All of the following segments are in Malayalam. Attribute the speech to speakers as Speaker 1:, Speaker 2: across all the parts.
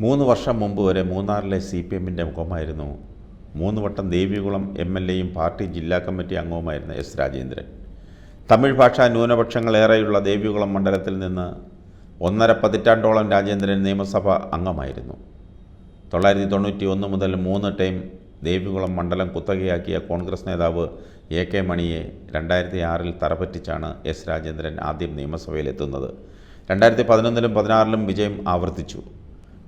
Speaker 1: 3 വർഷം മുമ്പ് വരെ മൂന്നാറിലെ CPMൻ്റെ മുഖമായിരുന്നു 3 വട്ടം ദേവികുളം MLAയും പാർട്ടി ജില്ലാ കമ്മിറ്റി അംഗവുമായിരുന്ന S. രാജേന്ദ്രൻ. തമിഴ് ഭാഷാ ന്യൂനപക്ഷങ്ങളേറെയുള്ള ദേവികുളം മണ്ഡലത്തിൽ നിന്ന് 1.5 പതിറ്റാണ്ടോളം രാജേന്ദ്രൻ നിയമസഭ അംഗമായിരുന്നു. 1991 മുതൽ 3 ടൈം ദേവികുളം മണ്ഡലം കുത്തകയാക്കിയ കോൺഗ്രസ് നേതാവ് AK മണിയെ 2006 തറപറ്റിച്ചാണ് S. രാജേന്ദ്രൻ ആദ്യം നിയമസഭയിലെത്തുന്നത്. 2011-ലും 2016-ലും വിജയം ആവർത്തിച്ചു.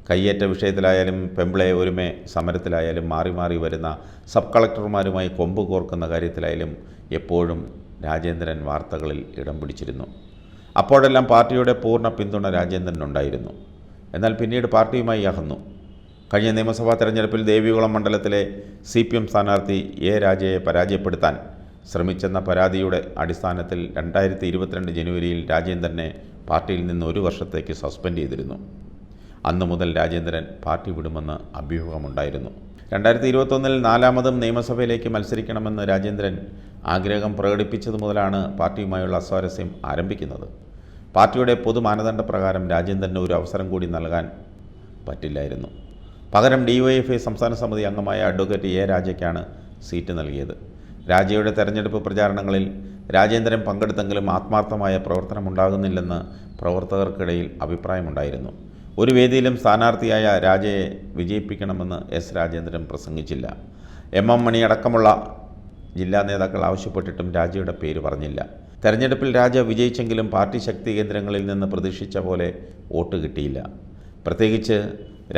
Speaker 1: കയ്യേറ്റ വിഷയത്തിലായാലും പെമ്പിളെ ഒരുമേ സമരത്തിലായാലും മാറി മാറി വരുന്ന സബ് കളക്ടർമാരുമായി കൊമ്പ് കോർക്കുന്ന കാര്യത്തിലായാലും എപ്പോഴും രാജേന്ദ്രൻ വാർത്തകളിൽ ഇടം പിടിച്ചിരുന്നു. അപ്പോഴെല്ലാം പാർട്ടിയുടെ പൂർണ്ണ പിന്തുണ രാജേന്ദ്രനുണ്ടായിരുന്നു. എന്നാൽ പിന്നീട് പാർട്ടിയുമായി അകന്നു. കഴിഞ്ഞ നിയമസഭാ തെരഞ്ഞെടുപ്പിൽ ദേവികുളം മണ്ഡലത്തിലെ CPM സ്ഥാനാർത്ഥി A. രാജയെ പരാജയപ്പെടുത്താൻ ശ്രമിച്ചെന്ന പരാതിയുടെ അടിസ്ഥാനത്തിൽ 2022 ജനുവരിയിൽ രാജേന്ദ്രനെ പാർട്ടിയിൽ നിന്ന് 1 വർഷത്തേക്ക് സസ്പെൻഡ് ചെയ്തിരുന്നു. അന്നു മുതൽ രാജേന്ദ്രൻ പാർട്ടി വിടുമെന്ന് അഭ്യൂഹമുണ്ടായിരുന്നു. 2021-ൽ 4ാമതും നിയമസഭയിലേക്ക് മത്സരിക്കണമെന്ന് രാജേന്ദ്രൻ ആഗ്രഹം പ്രകടിപ്പിച്ചതു മുതലാണ് പാർട്ടിയുമായുള്ള അസ്വാരസ്യം ആരംഭിക്കുന്നത്. പാർട്ടിയുടെ പൊതു മാനദണ്ഡപ്രകാരം രാജേന്ദ്രന് ഒരു അവസരം കൂടി നൽകാൻ പറ്റില്ലായിരുന്നു. പകരം DYFI സംസ്ഥാന സമിതി അംഗമായ അഡ്വക്കേറ്റ് A. രാജയ്ക്കാണ് സീറ്റ് നൽകിയത്. രാജയുടെ തെരഞ്ഞെടുപ്പ് പ്രചാരണങ്ങളിൽ രാജേന്ദ്രൻ പങ്കെടുത്തെങ്കിലും ആത്മാർത്ഥമായ പ്രവർത്തനമുണ്ടാകുന്നില്ലെന്ന് പ്രവർത്തകർക്കിടയിൽ അഭിപ്രായമുണ്ടായിരുന്നു. ഒരു വേദിയിലും സ്ഥാനാർത്ഥിയായ രാജയെ വിജയിപ്പിക്കണമെന്ന് S. രാജേന്ദ്രൻ പ്രസംഗിച്ചില്ല. MM മണി അടക്കമുള്ള ജില്ലാ നേതാക്കൾ ആവശ്യപ്പെട്ടിട്ടും രാജയുടെ പേര് പറഞ്ഞില്ല. തെരഞ്ഞെടുപ്പിൽ രാജ വിജയിച്ചെങ്കിലും പാർട്ടി ശക്തി കേന്ദ്രങ്ങളിൽ നിന്ന് പ്രതീക്ഷിച്ച പോലെ വോട്ട് കിട്ടിയില്ല, പ്രത്യേകിച്ച്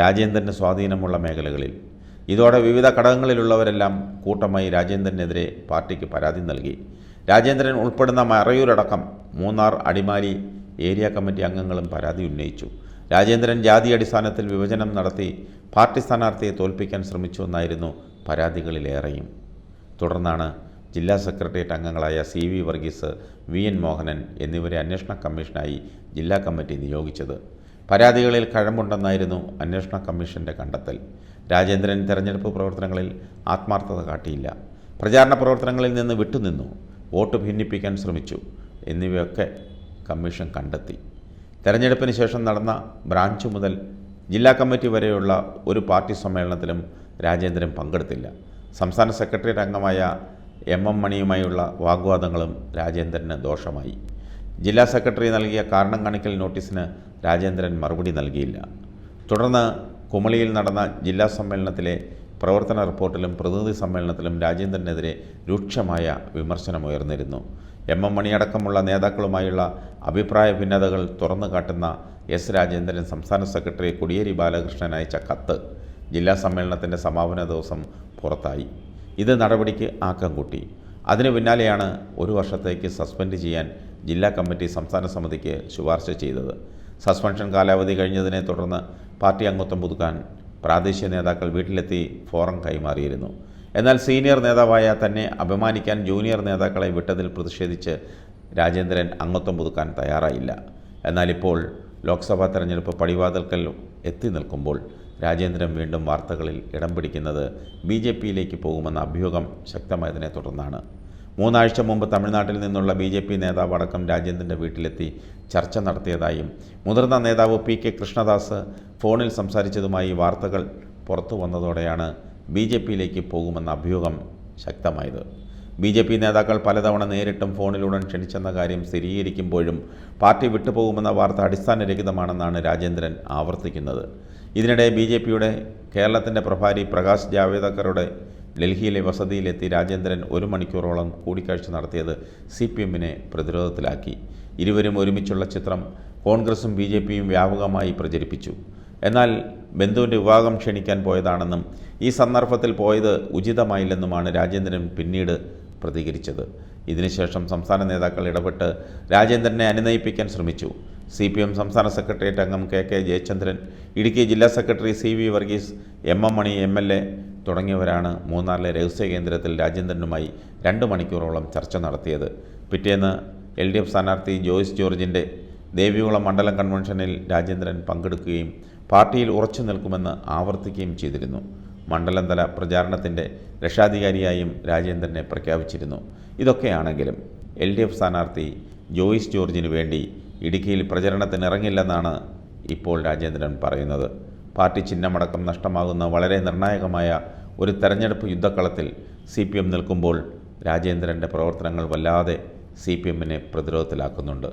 Speaker 1: രാജേന്ദ്രന് സ്വാധീനമുള്ള മേഖലകളിൽ. ഇതോടെ വിവിധ ഘടകങ്ങളിലുള്ളവരെല്ലാം കൂട്ടമായി രാജേന്ദ്രനെതിരെ പാർട്ടിക്ക് പരാതി നൽകി. രാജേന്ദ്രൻ ഉൾപ്പെടുന്ന മറയൂരടക്കം മൂന്നാർ, അടിമാലി ഏരിയ കമ്മിറ്റി അംഗങ്ങളും പരാതി ഉന്നയിച്ചു. രാജേന്ദ്രൻ ജാതി അടിസ്ഥാനത്തിൽ വിഭജനം നടത്തി പാർട്ടി സ്ഥാനാർത്ഥിയെ തോൽപ്പിക്കാൻ ശ്രമിച്ചുവെന്നായിരുന്നു പരാതികളിലേറെയും. തുടർന്നാണ് ജില്ലാ സെക്രട്ടേറിയറ്റ് അംഗങ്ങളായ CV വർഗീസ്, VN മോഹനൻ എന്നിവരെ അന്വേഷണ കമ്മീഷനായി ജില്ലാ കമ്മിറ്റി നിയോഗിച്ചത്. പരാതികളിൽ കഴമ്പുണ്ടെന്നായിരുന്നു അന്വേഷണ കമ്മീഷൻ്റെ കണ്ടെത്തൽ. രാജേന്ദ്രൻ തെരഞ്ഞെടുപ്പ് പ്രവർത്തനങ്ങളിൽ ആത്മാർത്ഥത കാട്ടിയില്ല, പ്രചാരണ പ്രവർത്തനങ്ങളിൽ നിന്ന് വിട്ടുനിന്നു, വോട്ട് ഭിന്നിപ്പിക്കാൻ ശ്രമിച്ചു എന്നിവയൊക്കെ കമ്മീഷൻ കണ്ടെത്തി. തെരഞ്ഞെടുപ്പിന് ശേഷം നടന്ന ബ്രാഞ്ച് മുതൽ ജില്ലാ കമ്മിറ്റി വരെയുള്ള ഒരു പാർട്ടി സമ്മേളനത്തിലും രാജേന്ദ്രൻ പങ്കെടുത്തില്ല. സംസ്ഥാന സെക്രട്ടേറിയറ്റ് അംഗമായ MM മണിയുമായുള്ള വാഗ്വാദങ്ങളും രാജേന്ദ്രന് ദോഷമായി. ജില്ലാ സെക്രട്ടറി നൽകിയ കാരണം കാണിക്കൽ നോട്ടീസിന് രാജേന്ദ്രൻ മറുപടി നൽകിയില്ല. തുടർന്ന് കുമളിയിൽ നടന്ന ജില്ലാ സമ്മേളനത്തിലെ പ്രവർത്തന റിപ്പോർട്ടിലും പ്രതിനിധി സമ്മേളനത്തിലും രാജേന്ദ്രനെതിരെ രൂക്ഷമായ വിമർശനമുയർന്നിരുന്നു. MM മണിയടക്കമുള്ള നേതാക്കളുമായുള്ള അഭിപ്രായ ഭിന്നതകൾ തുറന്നു കാട്ടുന്ന S. രാജേന്ദ്രൻ സംസ്ഥാന സെക്രട്ടറി കോടിയേരി ബാലകൃഷ്ണൻ അയച്ച കത്ത് ജില്ലാ സമ്മേളനത്തിൻ്റെ സമാപന ദിവസം പുറത്തായി. ഇത് നടപടിക്ക് ആക്കം കൂട്ടി. അതിനു പിന്നാലെയാണ് 1 വർഷത്തേക്ക് സസ്പെൻഡ് ചെയ്യാൻ ജില്ലാ കമ്മിറ്റി സംസ്ഥാന സമിതിക്ക് ശുപാർശ ചെയ്തത്. സസ്പെൻഷൻ കാലാവധി കഴിഞ്ഞതിനെ തുടർന്ന് പാർട്ടി അംഗത്വം പുതുക്കാൻ പ്രാദേശിക നേതാക്കൾ വീട്ടിലെത്തി ഫോറം കൈമാറിയിരുന്നു. എന്നാൽ സീനിയർ നേതാവായ തന്നെ അപമാനിക്കാൻ ജൂനിയർ നേതാക്കളെ വിട്ടതിൽ പ്രതിഷേധിച്ച് രാജേന്ദ്രൻ അംഗത്വം പുതുക്കാൻ തയ്യാറായില്ല. എന്നാൽ ഇപ്പോൾ ലോക്സഭാ തെരഞ്ഞെടുപ്പ് പടിവാതിൽക്കൽ എത്തി നിൽക്കുമ്പോൾ രാജേന്ദ്രൻ വീണ്ടും വാർത്തകളിൽ ഇടം പിടിക്കുന്നത് BJPയിലേക്ക് പോകുമെന്ന അഭ്യൂഹം ശക്തമായതിനെ തുടർന്നാണ്. 3 ആഴ്ച മുമ്പ് തമിഴ്നാട്ടിൽ നിന്നുള്ള BJP നേതാവ് അടക്കം രാജേന്ദ്രൻ്റെ വീട്ടിലെത്തി ചർച്ച നടത്തിയതായും മുതിർന്ന നേതാവ് PK കൃഷ്ണദാസ് ഫോണിൽ സംസാരിച്ചതുമായി വാർത്തകൾ പുറത്തു വന്നതോടെയാണ് BJPയിലേക്ക് പോകുമെന്ന അഭ്യൂഹം ശക്തമായത്. BJP നേതാക്കൾ പലതവണ നേരിട്ടും ഫോണിലൂടെ ക്ഷണിച്ചെന്ന കാര്യം സ്ഥിരീകരിക്കുമ്പോഴും പാർട്ടി വിട്ടുപോകുമെന്ന വാർത്ത അടിസ്ഥാനരഹിതമാണെന്നാണ് രാജേന്ദ്രൻ ആവർത്തിക്കുന്നത്. ഇതിനിടെ BJPയുടെ കേരളത്തിൻ്റെ പ്രഭാരി പ്രകാശ് ജാവേദ്കറുടെ ഡൽഹിയിലെ വസതിയിലെത്തി രാജേന്ദ്രൻ 1 മണിക്കൂറോളം കൂടിക്കാഴ്ച നടത്തിയത് CPMനെ പ്രതിരോധത്തിലാക്കി. ഇരുവരും ഒരുമിച്ചുള്ള ചിത്രം കോൺഗ്രസും BJPയും വ്യാപകമായി പ്രചരിപ്പിച്ചു. എന്നാൽ ബന്ധുവിൻ്റെ വിവാഹം ക്ഷണിക്കാൻ പോയതാണെന്നും ഈ സന്ദർഭത്തിൽ പോയത് ഉചിതമായില്ലെന്നുമാണ് രാജേന്ദ്രൻ പിന്നീട് പ്രതികരിച്ചത്. ഇതിനുശേഷം സംസ്ഥാന നേതാക്കൾ ഇടപെട്ട് രാജേന്ദ്രനെ അനുനയിപ്പിക്കാൻ ശ്രമിച്ചു. CPM സംസ്ഥാന സെക്രട്ടേറിയറ്റ് അംഗം KK ജയചന്ദ്രൻ, ഇടുക്കി ജില്ലാ സെക്രട്ടറി CV വർഗീസ്, MM മണി MLA തുടങ്ങിയവരാണ് മൂന്നാറിലെ രഹസ്യ കേന്ദ്രത്തിൽ രാജേന്ദ്രനുമായി 2 മണിക്കൂറോളം ചർച്ച നടത്തിയത്. പിറ്റേന്ന് LDF സ്ഥാനാർത്ഥി ജോയ്സ് ജോർജിൻ്റെ ദേവികുളം മണ്ഡലം കൺവെൻഷനിൽ രാജേന്ദ്രൻ പങ്കെടുക്കുകയും പാർട്ടിയിൽ ഉറച്ചു നിൽക്കുമെന്ന് ആവർത്തിക്കുകയും ചെയ്തിരുന്നു. മണ്ഡലം തല പ്രചാരണത്തിൻ്റെ രക്ഷാധികാരിയായും രാജേന്ദ്രനെ പ്രഖ്യാപിച്ചിരുന്നു. ഇതൊക്കെയാണെങ്കിലും LDF സ്ഥാനാർത്ഥി ജോയ്സ് ജോർജിന് വേണ്ടി ഇടുക്കിയിൽ പ്രചരണത്തിനിറങ്ങില്ലെന്നാണ് ഇപ്പോൾ രാജേന്ദ്രൻ പറയുന്നത്. പാർട്ടി ചിഹ്നമടക്കം നഷ്ടമാകുന്ന വളരെ നിർണായകമായ ഒരു തെരഞ്ഞെടുപ്പ് യുദ്ധക്കളത്തിൽ CPM നിൽക്കുമ്പോൾ രാജേന്ദ്രൻ്റെ പ്രവർത്തനങ്ങൾ വല്ലാതെ CPMനെ പ്രതിരോധത്തിലാക്കുന്നുണ്ട്.